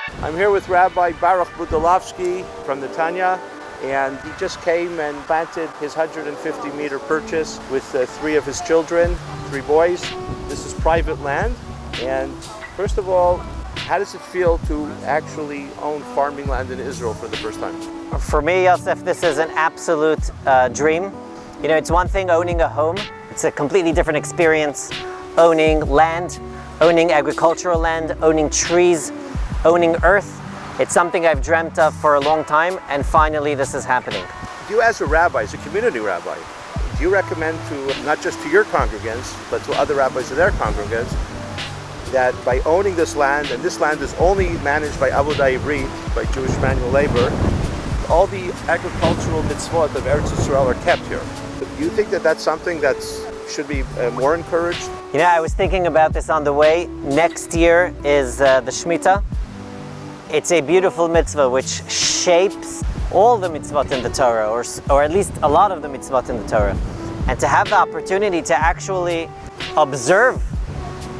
I'm here with Rabbi Baruch Boudilovsky from Netanya, and he just came and planted his 150-meter purchase with 3 of his children, 3 boys. This is private land, and first of all, how does it feel to actually own farming land in Israel for the first time? For me, Yosef, this is an absolute dream. You know, it's one thing owning a home. It's a completely different experience owning land, owning agricultural land, owning trees, owning earth. It's something I've dreamt of for a long time, and finally this is happening. You as a rabbi, as a community rabbi, do you recommend to, not just to your congregants, but to other rabbis and their congregants, that by owning this land, and this land is only managed by Avodah Ivrit, by Jewish manual labor, all the agricultural mitzvot of Eretz Yisrael are kept here? Do you think that that's something that should be more encouraged? You know, I was thinking about this on the way. Next year is the Shemitah. It's a beautiful mitzvah which shapes all the mitzvot in the Torah, or at least a lot of the mitzvot in the Torah. And to have the opportunity to actually observe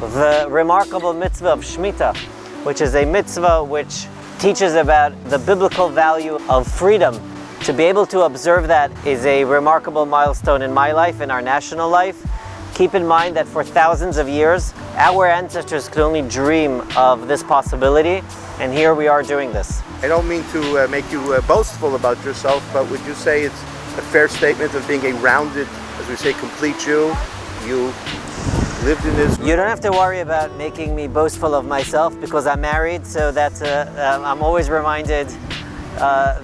the remarkable mitzvah of Shemitah, which is a mitzvah which teaches about the biblical value of freedom. To be able to observe that is a remarkable milestone in my life, in our national life. Keep in mind that for thousands of years, our ancestors could only dream of this possibility, and here we are doing this. I don't mean to make you boastful about yourself, but would you say it's a fair statement of being a rounded, as we say, complete Jew? You lived in Israel. You don't have to worry about making me boastful of myself, because I'm married, so that's I'm always reminded of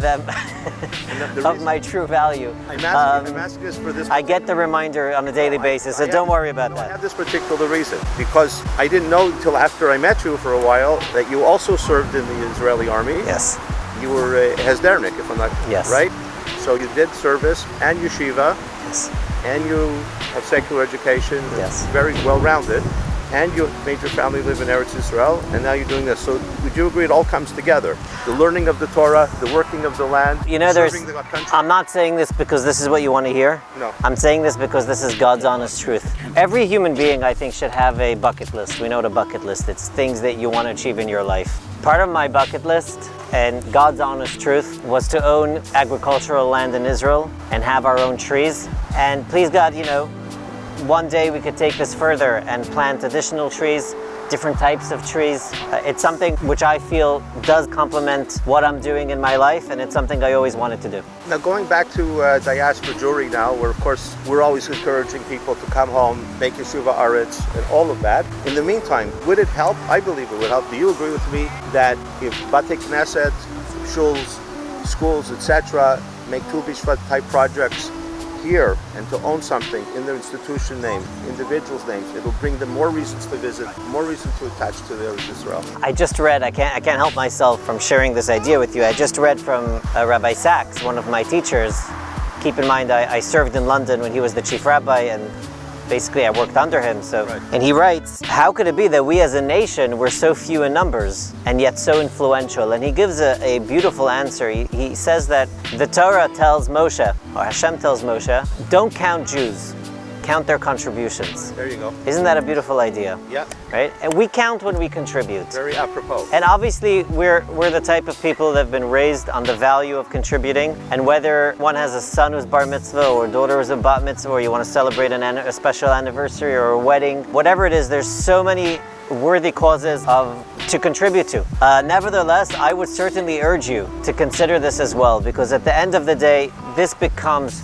my true value. I'm asking this for this. I get the reminder on a daily basis, so don't worry about that. I have this particular reason, because I didn't know until after I met you for a while that you also served in the Israeli army. Yes. You were a Hesdernik, if I'm not right. So you did service and yeshiva. Yes. And you have secular education. Yes. Very well-rounded. And you made your family live in Eretz Yisrael, and now you're doing this. So would you agree it all comes together? The learning of the Torah, the working of the land, you know, serving the country? I'm not saying this because this is what you want to hear. No. I'm saying this because this is God's honest truth. Every human being, I think, should have a bucket list. We know what a bucket list. It's things that you want to achieve in your life. Part of my bucket list, and God's honest truth, was to own agricultural land in Israel and have our own trees. And please God, you know, one day we could take this further and plant additional trees, different types of trees. It's something which I feel does complement what I'm doing in my life, and it's something I always wanted to do. Now going back to diaspora Jewry now, where of course we're always encouraging people to come home, make Yeshiva Aretz, and all of that. In the meantime, would it help? I believe it would help. Do you agree with me that if Batei Knesset, shuls, schools, etc., make Tu B'Shvat type projects here and to own something in their institution name, individuals' names, it'll bring them more reasons to visit, more reason to attach to the Eretz Yisrael. I just read, I can't help myself from sharing this idea with you. I just read from Rabbi Sachs, one of my teachers. Keep in mind, I served in London when he was the chief rabbi, and basically I worked under him. And he writes, how could it be that we as a nation were so few in numbers and yet so influential? And he gives a beautiful answer. He says that the Torah tells Moshe, or Hashem tells Moshe, don't count Jews, count their contributions. There you go. Isn't that a beautiful idea? Yeah. Right? And we count when we contribute. Very apropos. And obviously we're the type of people that have been raised on the value of contributing, and whether one has a son who's bar mitzvah or a daughter who's a bat mitzvah, or you want to celebrate a special anniversary or a wedding, whatever it is, there's so many worthy causes to contribute to. Nevertheless, I would certainly urge you to consider this as well, because at the end of the day, this becomes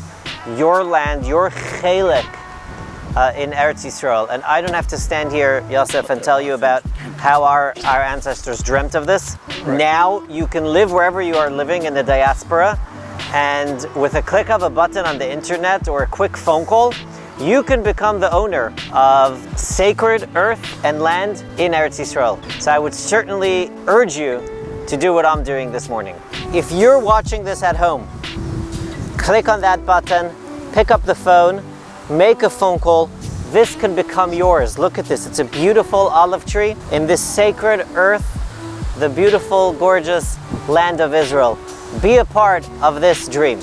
your land, your chelek in Eretz Yisrael. And I don't have to stand here, Yosef, and tell you about how our ancestors dreamt of this. Right. Now you can live wherever you are living in the diaspora, and with a click of a button on the internet or a quick phone call, you can become the owner of sacred earth and land in Eretz Yisrael. So I would certainly urge you to do what I'm doing this morning. If you're watching this at home, click on that button, pick up the phone, make a phone call. This can become yours. Look at this. It's a beautiful olive tree in this sacred earth, the beautiful, gorgeous land of Israel. Be a part of this dream.